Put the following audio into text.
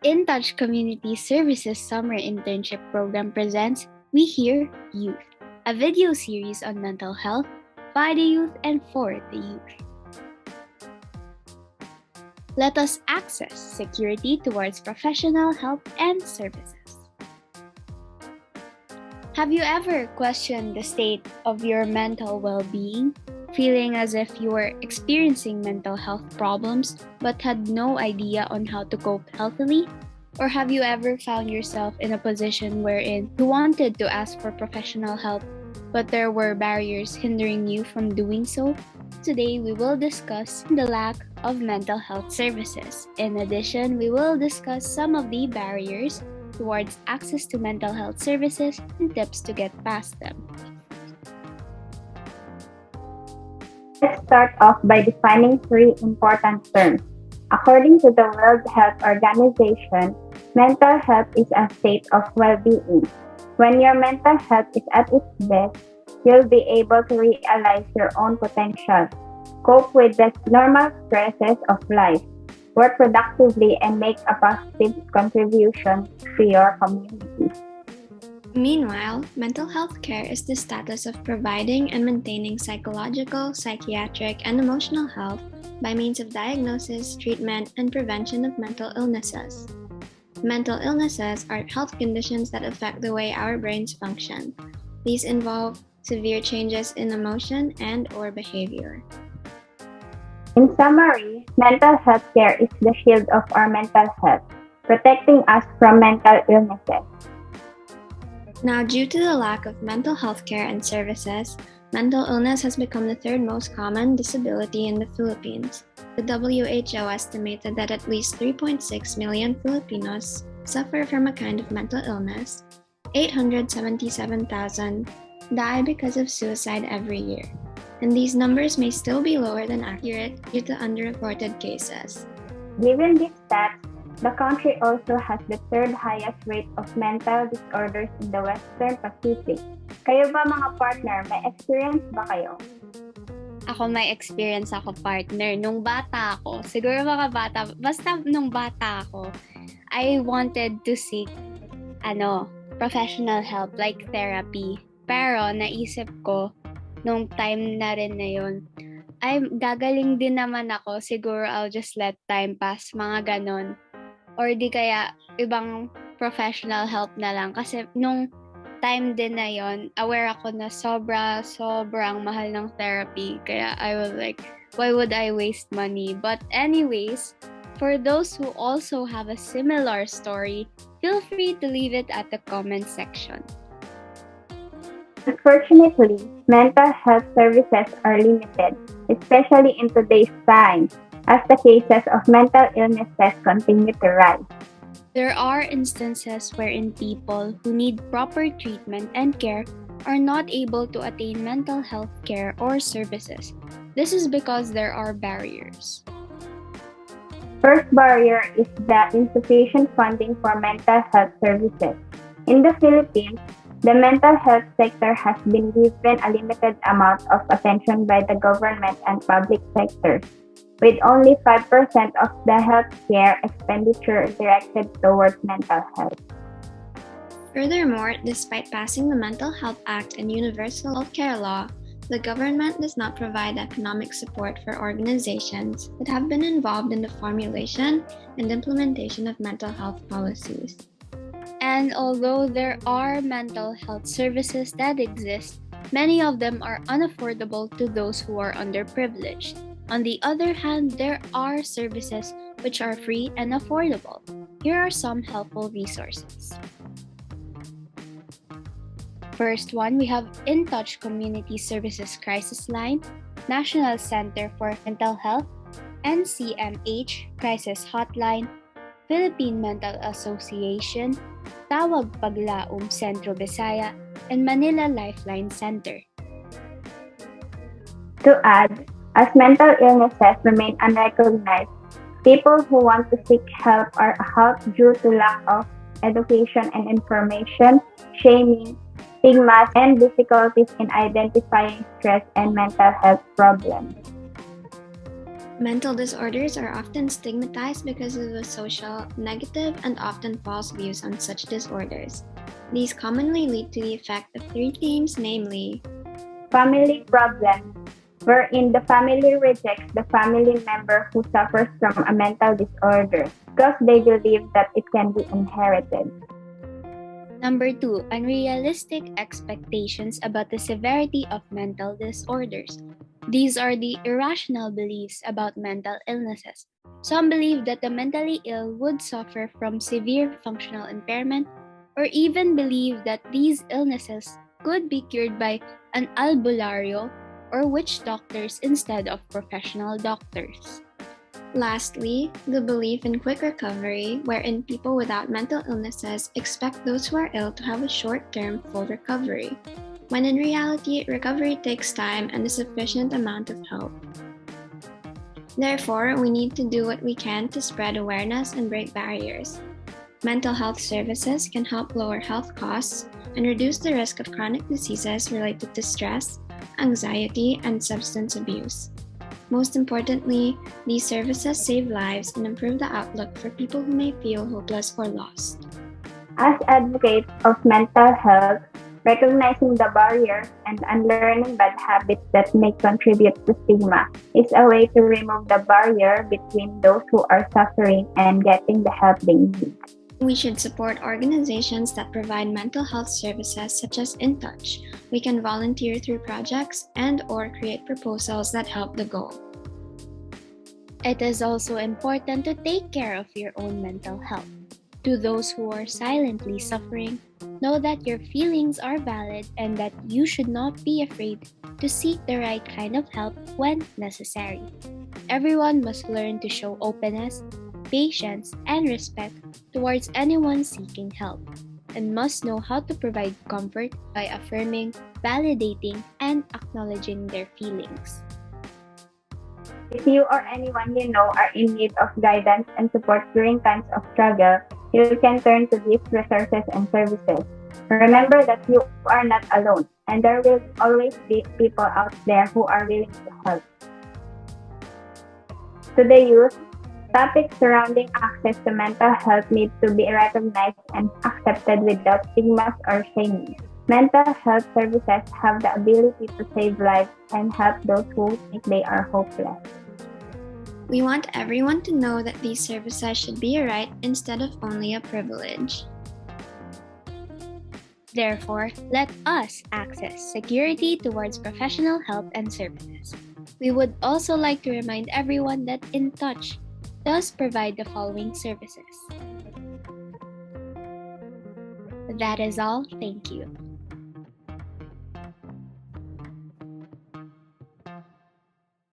In Touch Community Services Summer Internship Program presents We Hear Youth, a video series on mental health by the youth and for the youth. Let us access security towards professional help and services. Have you ever questioned the state of your mental well-being, feeling as if you were experiencing mental health problems but had no idea on how to cope healthily? Or have you ever found yourself in a position wherein you wanted to ask for professional help, but there were barriers hindering you from doing so? Today, we will discuss the lack of mental health services. In addition, we will discuss some of the barriers towards access to mental health services and tips to get past them. Let's start off by defining three important terms. According to the World Health Organization, mental health is a state of well-being. When your mental health is at its best, you'll be able to realize your own potential, cope with the normal stresses of life, work productively, and make a positive contribution to your community. Meanwhile, mental health care is the status of providing and maintaining psychological, psychiatric, and emotional health by means of diagnosis, treatment, and prevention of mental illnesses. Mental illnesses are health conditions that affect the way our brains function. These involve severe changes in emotion and/or behavior. In summary, mental health care is the shield of our mental health, protecting us from mental illnesses. Now, due to the lack of mental health care and services, mental illness has become the third most common disability in the Philippines. The WHO estimated that at least 3.6 million Filipinos suffer from a kind of mental illness. 877,000 die because of suicide every year. And these numbers may still be lower than accurate due to underreported cases. Given these stats, the country also has the third highest rate of mental disorders in the Western Pacific. Kayo ba mga partner, may experience ba kayo? Ako may experience ako, partner. Nung bata ako, siguro basta nung bata ako, I wanted to seek professional help like therapy. Pero naisip ko, nung time na rin na yun, ay gagaling din naman ako, siguro I'll just let time pass, mga ganon. Or di kaya ibang professional help na lang. Kasi nung time din na yon, aware ako na sobrang mahal ng therapy. Kaya I was like, why would I waste money? But anyways, for those who also have a similar story, feel free to leave it at the comment section. Unfortunately, mental health services are limited, especially in today's time, as the cases of mental illnesses continue to rise. There are instances wherein people who need proper treatment and care are not able to attain mental health care or services. This is because there are barriers. First barrier is the insufficient funding for mental health services. In the Philippines, the mental health sector has been given a limited amount of attention by the government and public sectors, with only 5% of the healthcare expenditure directed towards mental health. Furthermore, despite passing the Mental Health Act and Universal Healthcare Law, the government does not provide economic support for organizations that have been involved in the formulation and implementation of mental health policies. And although there are mental health services that exist, many of them are unaffordable to those who are underprivileged. On the other hand, there are services which are free and affordable. Here are some helpful resources. First one, we have In Touch Community Services Crisis Line, National Center for Mental Health, NCMH Crisis Hotline, Philippine Mental Association, Tawag Paglaom Centro Bisaya, and Manila Lifeline Center. To add, as mental illnesses remain unrecognized, people who want to seek help are helped due to lack of education and information, shaming, stigmas, and difficulties in identifying stress and mental health problems. Mental disorders are often stigmatized because of the social, negative, and often false views on such disorders. These commonly lead to the effect of three themes, namely, family problems, wherein the family rejects the family member who suffers from a mental disorder because they believe that it can be inherited. Number 2, unrealistic expectations about the severity of mental disorders. These are the irrational beliefs about mental illnesses. Some believe that the mentally ill would suffer from severe functional impairment, or even believe that these illnesses could be cured by an albulario or witch doctors instead of professional doctors. lastly, the belief in quick recovery, wherein people without mental illnesses expect those who are ill to have a short-term full recovery, when in reality, recovery takes time and a sufficient amount of help. Therefore, we need to do what we can to spread awareness and break barriers. Mental health services can help lower health costs and reduce the risk of chronic diseases related to stress, anxiety, and substance abuse. Most importantly, these services save lives and improve the outlook for people who may feel hopeless or lost. As advocates of mental health, recognizing the barriers and unlearning bad habits that may contribute to stigma is a way to remove the barrier between those who are suffering and getting the help they need. We should support organizations that provide mental health services such as InTouch. We can volunteer through projects and/or create proposals that help the goal. It is also important to take care of your own mental health. To those who are silently suffering, know that your feelings are valid and that you should not be afraid to seek the right kind of help when necessary. Everyone must learn to show openness, patience, and respect towards anyone seeking help, and must know how to provide comfort by affirming, validating, and acknowledging their feelings. If you or anyone you know are in need of guidance and support during times of struggle, you can turn to these resources and services. Remember that you are not alone, and there will always be people out there who are willing to help. To the youth, topics surrounding access to mental health need to be recognized and accepted without stigmas or shaming. Mental health services have the ability to save lives and help those who think they are hopeless. We want everyone to know that these services should be a right instead of only a privilege. Therefore, let us access security towards professional help and services. We would also like to remind everyone that InTouch does provide the following services. That is all. Thank you.